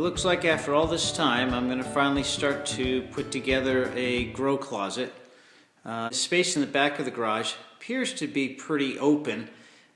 looks like after all this time, I'm going to finally start to put together a grow closet. The space in the back of the garage appears to be pretty open.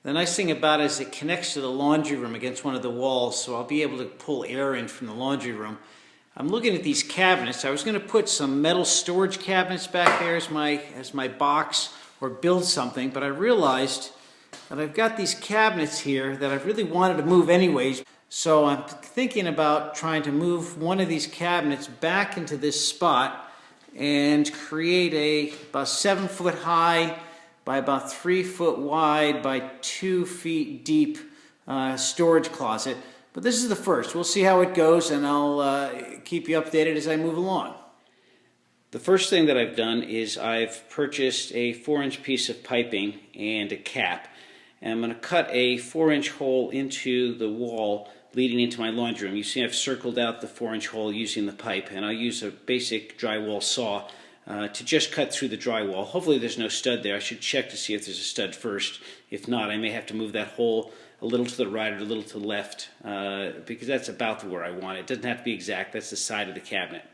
The nice thing about it is it connects to the laundry room against one of the walls, so I'll be able to pull air in from the laundry room. I'm looking at these cabinets. I was going to put some metal storage cabinets back there as my box or build something, but I realized that I've got these cabinets here that I really wanted to move anyways. So I'm thinking about trying to move one of these cabinets back into this spot and create about 7 foot high by about 3 foot wide by 2 feet deep storage closet. But this is the first. We'll see how it goes, and I'll keep you updated as I move along. The first thing that I've done is I've purchased a 4-inch piece of piping and a cap. And I'm going to cut a 4-inch hole into the wall leading into my laundry room. You see I've circled out the 4-inch hole using the pipe, and I'll use a basic drywall saw to just cut through the drywall. Hopefully there's no stud there. I should check to see if there's a stud first. If not, I may have to move that hole a little to the right or a little to the left because that's about where I want it. It doesn't have to be exact. That's the side of the cabinet.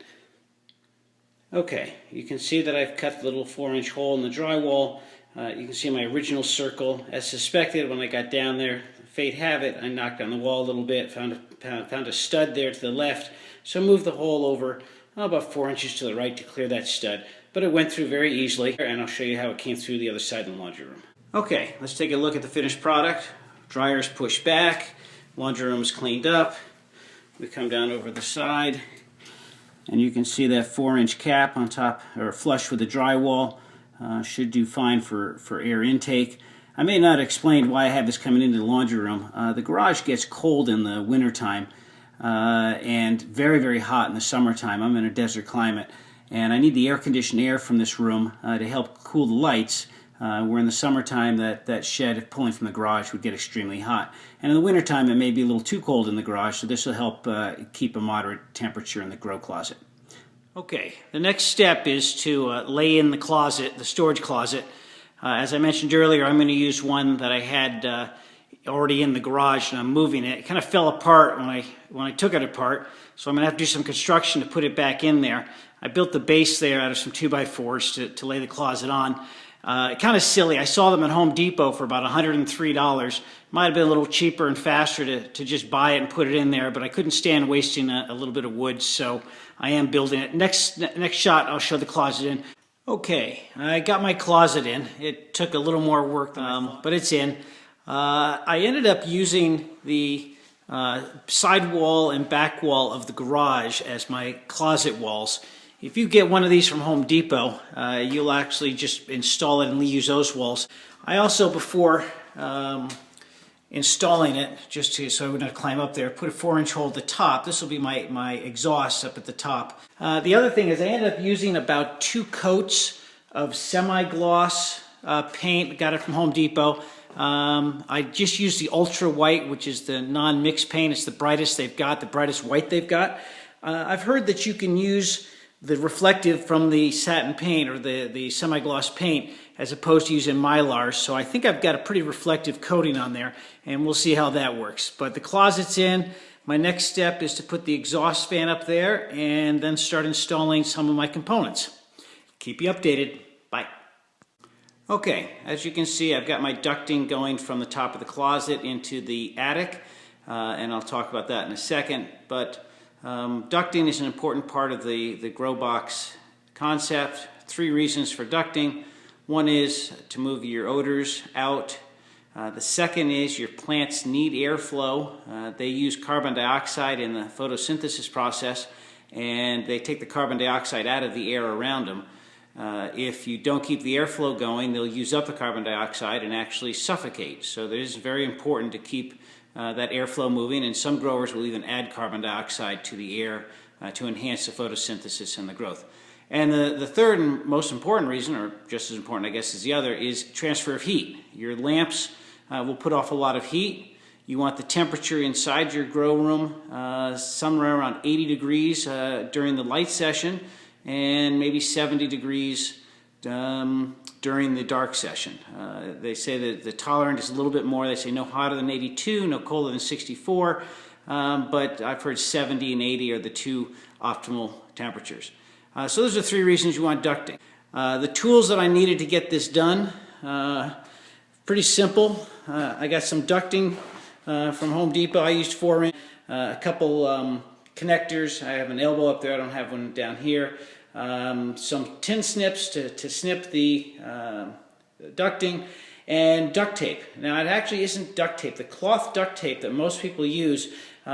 Okay, you can see that I've cut the little 4-inch hole in the drywall. You can see my original circle. As suspected, when I got down there, fate have it, I knocked on the wall a little bit, found a stud there to the left, so moved the hole over about 4 inches to the right to clear that stud. But it went through very easily, and I'll show you how it came through the other side of the laundry room. Okay, let's take a look at the finished product. Dryer's pushed back, laundry room is cleaned up. We come down over the side, and you can see that 4-inch cap on top, or flush with the drywall. Should do fine for air intake. I may not explain why I have this coming into the laundry room. The garage gets cold in the wintertime and very, very hot in the summertime. I'm in a desert climate, and I need the air-conditioned air from this room to help cool the lights, where in the summertime that shed pulling from the garage would get extremely hot. And in the wintertime it may be a little too cold in the garage, so this will help keep a moderate temperature in the grow closet. Okay, the next step is to lay in the closet, the storage closet. As I mentioned earlier, I'm going to use one that I had already in the garage, and I'm moving it. It kind of fell apart when I took it apart, so I'm going to have to do some construction to put it back in there. I built the base there out of some 2x4s to lay the closet on. Kind of silly. I saw them at Home Depot for about $103. Might have been a little cheaper and faster to just buy it and put it in there, but I couldn't stand wasting a little bit of wood, so I am building it. Next shot, I'll show the closet in. Okay, I got my closet in. It took a little more work than I thought, but it's in. I ended up using the side wall and back wall of the garage as my closet walls. If you get one of these from Home Depot, you'll actually just install it and use those walls. I also, before installing it, so I wouldn't have to climb up there, put a 4-inch hole at the top. This will be my exhaust up at the top. The other thing is I ended up using about 2 coats of semi-gloss paint. Got it from Home Depot. I just used the Ultra White, which is the non-mix paint. It's the brightest they've got, the brightest white they've got. I've heard that you can use the reflective from the satin paint or the semi-gloss paint as opposed to using Mylar. So I think I've got a pretty reflective coating on there, and we'll see how that works. But the closet's in. My next step is to put the exhaust fan up there and then start installing some of my components. Keep you updated. Bye. Okay, as you can see, I've got my ducting going from the top of the closet into the attic, and I'll talk about that in a second. But ducting is an important part of the grow box concept. 3 reasons for ducting. One is to move your odors out. The second is your plants need airflow. They use carbon dioxide in the photosynthesis process, and they take the carbon dioxide out of the air around them. If you don't keep the airflow going, they'll use up the carbon dioxide and actually suffocate. So it is very important to keep that airflow moving, and some growers will even add carbon dioxide to the air to enhance the photosynthesis and the growth. And the third and most important reason, or just as important I guess as the other, is transfer of heat. Your lamps will put off a lot of heat. You want the temperature inside your grow room somewhere around 80 degrees during the light session, and maybe 70 degrees during the dark session. They say that the tolerant is a little bit more. They say no hotter than 82, no colder than 64. but I've heard 70 and 80 are the two optimal temperatures. So those are three reasons you want ducting. The tools that I needed to get this done, pretty simple. I got some ducting from Home Depot. I used 4-inch, a couple connectors. I have an elbow up there, I don't have one down here. Some tin snips to snip the ducting, and duct tape. Now it actually isn't duct tape. The cloth duct tape that most people use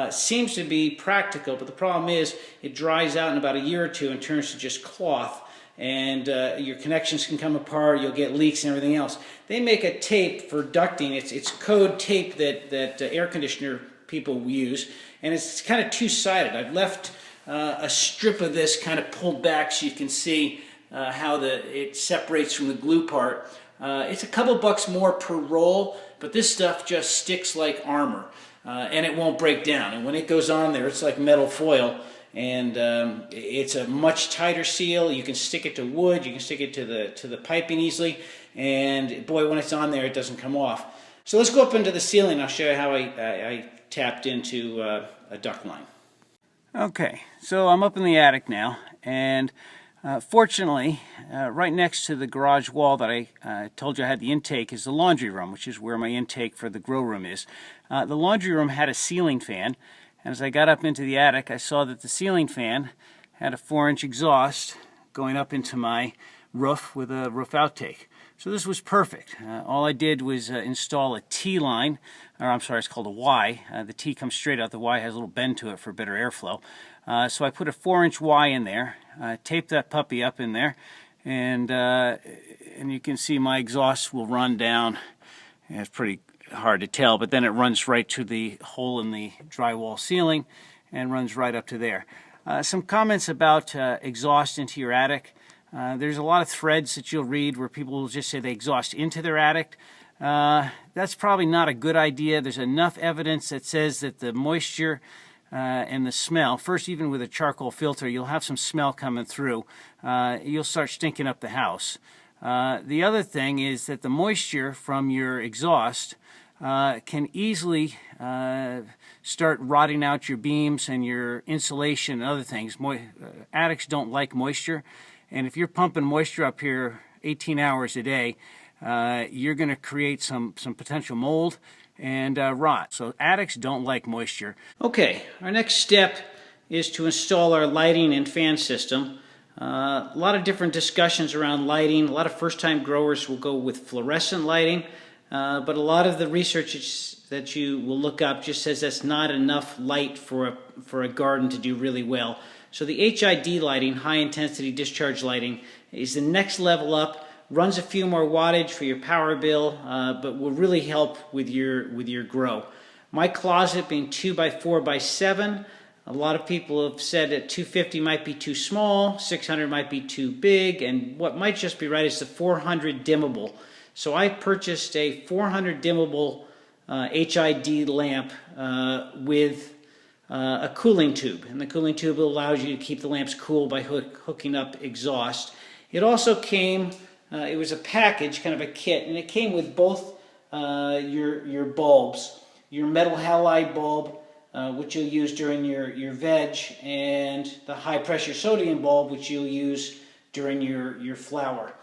seems to be practical, but the problem is it dries out in about a year or two and turns to just cloth, and your connections can come apart, you'll get leaks and everything else. They make a tape for ducting. It's code tape that air conditioner people use, and it's kind of two-sided. I've left a strip of this kind of pulled back so you can see how it separates from the glue part. It's a couple bucks more per roll, but this stuff just sticks like armor, and it won't break down. And when it goes on there, it's like metal foil, and it's a much tighter seal. You can stick it to wood, you can stick it to the piping easily, and boy, when it's on there, it doesn't come off. So let's go up into the ceiling. I'll show you how I tapped into a duct line. Okay, so I'm up in the attic now, and fortunately, right next to the garage wall that I told you I had the intake is the laundry room, which is where my intake for the grow room is. The laundry room had a ceiling fan, and as I got up into the attic, I saw that the ceiling fan had a 4-inch exhaust going up into my roof with a roof outtake. So this was perfect. All I did was install a T line, or I'm sorry, it's called a Y. The T comes straight out. The Y has a little bend to it for better airflow. So I put a 4-inch Y in there, taped that puppy up in there, and you can see my exhaust will run down. It's pretty hard to tell, but then it runs right to the hole in the drywall ceiling and runs right up to there. Some comments about exhaust into your attic. There's a lot of threads that you'll read where people will just say they exhaust into their attic. That's probably not a good idea. There's enough evidence that says that the moisture and the smell, first even with a charcoal filter, you'll have some smell coming through. You'll start stinking up the house. The other thing is that the moisture from your exhaust can easily start rotting out your beams and your insulation and other things. Attics don't like moisture. And if you're pumping moisture up here 18 hours a day, you're going to create some potential mold and rot. So attics don't like moisture. Okay, our next step is to install our lighting and fan system. A lot of different discussions around lighting. A lot of first-time growers will go with fluorescent lighting, but a lot of the research that you will look up just says that's not enough light for a garden to do really well. So the HID lighting, high intensity discharge lighting, is the next level up. Runs a few more wattage for your power bill, but will really help with your grow. My closet being 2x4x7, a lot of people have said that 250 might be too small, 600 might be too big, and what might just be right is the 400 dimmable. So I purchased a 400 dimmable HID lamp with a cooling tube, and the cooling tube allows you to keep the lamps cool by hooking up exhaust. It also came, it was a package, kind of a kit, and it came with both your bulbs, your metal halide bulb, which you'll use during your veg, and the high pressure sodium bulb, which you'll use during your flower.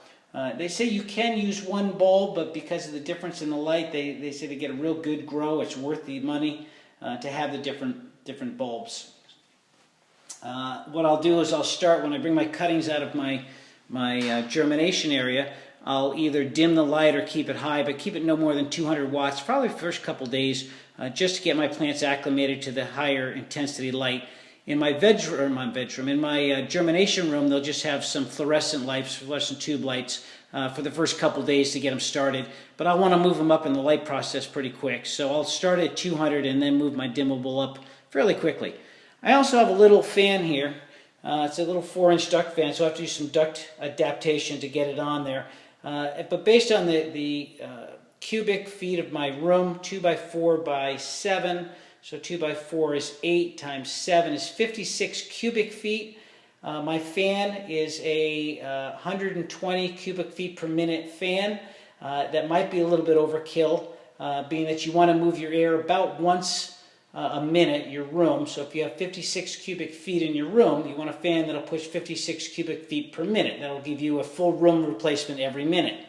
They say you can use one bulb, but because of the difference in the light, they say to get a real good grow, it's worth the money to have the different bulbs. What I'll do is I'll start, when I bring my cuttings out of my germination area, I'll either dim the light or keep it high, but keep it no more than 200 watts, probably the first couple days, just to get my plants acclimated to the higher intensity light. In my in my germination room, they'll just have some fluorescent lights, fluorescent tube lights, for the first couple days to get them started. But I want to move them up in the light process pretty quick, so I'll start at 200 and then move my dimmable up fairly quickly. I also have a little fan here. It's a little 4-inch duct fan, so I have to do some duct adaptation to get it on there. But based on the cubic feet of my room, 2x4x7, so 2x4 is 8 times 7 is 56 cubic feet. My fan is a 120 cubic feet per minute fan. That might be a little bit overkill, being that you want to move your air about once a minute, your room. So if you have 56 cubic feet in your room, you want a fan that'll push 56 cubic feet per minute. That'll give you a full room replacement every minute.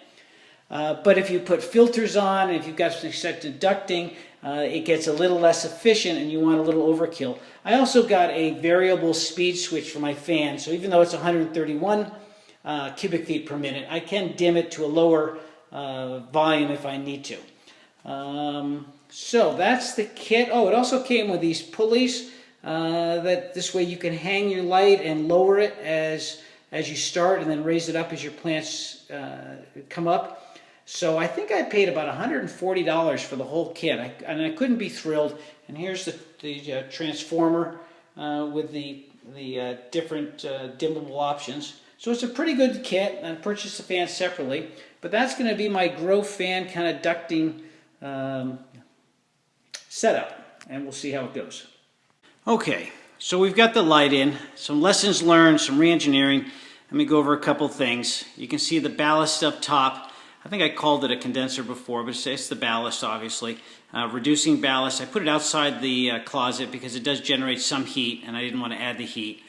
But if you put filters on, and if you've got something set to ducting, it gets a little less efficient and you want a little overkill. I also got a variable speed switch for my fan, so even though it's 131 cubic feet per minute, I can dim it to a lower volume if I need to. So that's the kit. Oh, it also came with these pulleys that this way you can hang your light and lower it as you start, and then raise it up as your plants come up. So I think I paid about $140 for the whole kit, and I couldn't be thrilled. And here's the transformer with the different dimmable options. So it's a pretty good kit, and I purchased the fan separately. But that's going to be my grow fan kind of ducting setup, and we'll see how it goes. Okay, so we've got the light in, some lessons learned, some re-engineering. Let me go over a couple things. You can see the ballast up top. I think I called it a condenser before, but it's the ballast, obviously. Reducing ballast. I put it outside the closet because it does generate some heat, and I didn't want to add the heat.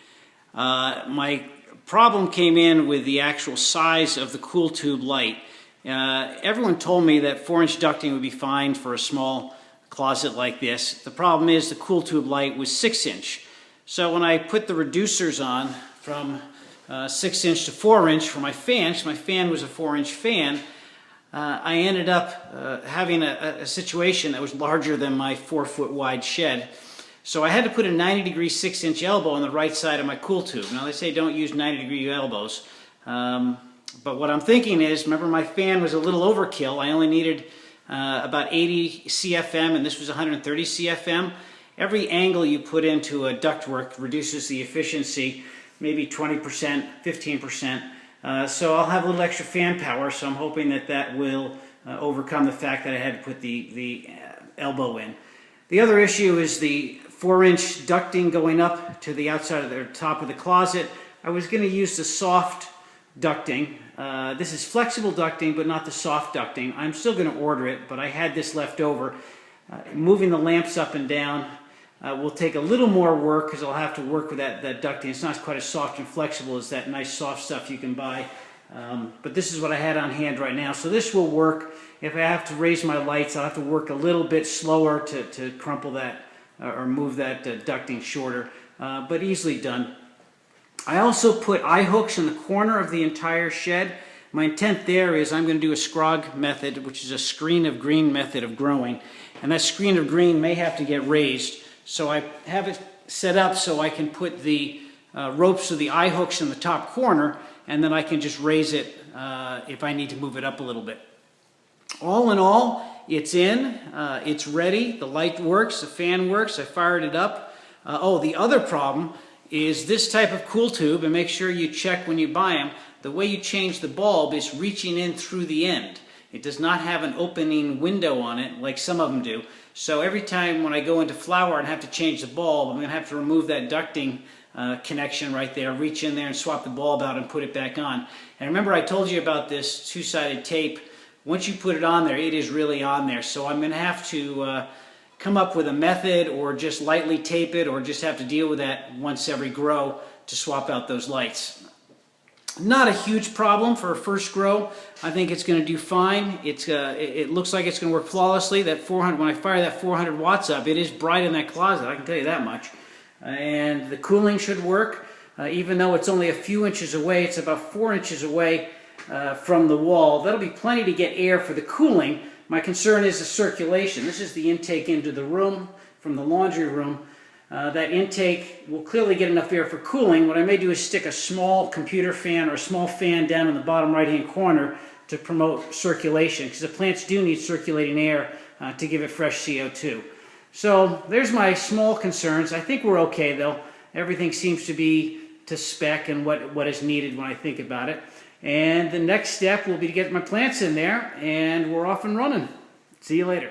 My problem came in with the actual size of the cool tube light. Everyone told me that 4-inch ducting would be fine for a small closet like this. The problem is the cool tube light was 6-inch. So when I put the reducers on from 6-inch to 4-inch for my fan, so my fan was a 4-inch fan, I ended up having a situation that was larger than my 4-foot wide shed. So I had to put a 90-degree 6-inch elbow on the right side of my cool tube. Now they say don't use 90-degree elbows. But what I'm thinking is, remember my fan was a little overkill. I only needed about 80 CFM, and this was 130 CFM. Every angle you put into a ductwork reduces the efficiency, maybe 20%, 15%. So I'll have a little extra fan power, so I'm hoping that that will overcome the fact that I had to put the elbow in. The other issue is the 4-inch ducting going up to the outside of the top of the closet. I was going to use the soft ducting. This is flexible ducting, but not the soft ducting. I'm still going to order it, but I had this left over. Moving the lamps up and down will take a little more work because I'll have to work with that ducting. It's not quite as soft and flexible as that nice soft stuff you can buy. But this is what I had on hand right now. So this will work. If I have to raise my lights, I'll have to work a little bit slower to crumple that or move that ducting shorter, but easily done. I also put eye hooks in the corner of the entire shed. My intent there is I'm going to do a Scrog method, which is a screen of green method of growing. And that screen of green may have to get raised. So I have it set up so I can put the ropes of the eye hooks in the top corner, and then I can just raise it if I need to move it up a little bit. All in all, it's in, it's ready, the light works, the fan works, I fired it up. Oh, the other problem is this type of cool tube, and make sure you check when you buy them, the way you change the bulb is reaching in through the end. It does not have an opening window on it like some of them do. So every time when I go into flower and have to change the bulb, I'm going to have to remove that ducting connection right there, reach in there and swap the bulb out and put it back on. And remember I told you about this two-sided tape. Once you put it on there, it is really on there. So I'm going to have to come up with a method, or just lightly tape it, or just have to deal with that once every grow to swap out those lights. Not a huge problem for a first grow. I think it's going to do fine. It looks like it's going to work flawlessly. That 400, when I fire that 400 watts up, it is bright in that closet, I can tell you that much. And the cooling should work. Even though it's only a few inches away, it's about 4 inches away from the wall. That'll be plenty to get air for the cooling. My concern is the circulation. This is the intake into the room from the laundry room. That intake will clearly get enough air for cooling. What I may do is stick a small computer fan or a small fan down in the bottom right-hand corner to promote circulation, because the plants do need circulating air to give it fresh CO2. So there's my small concerns. I think we're okay though. Everything seems to be to spec and what is needed when I think about it. And the next step will be to get my plants in there, and we're off and running. See you later.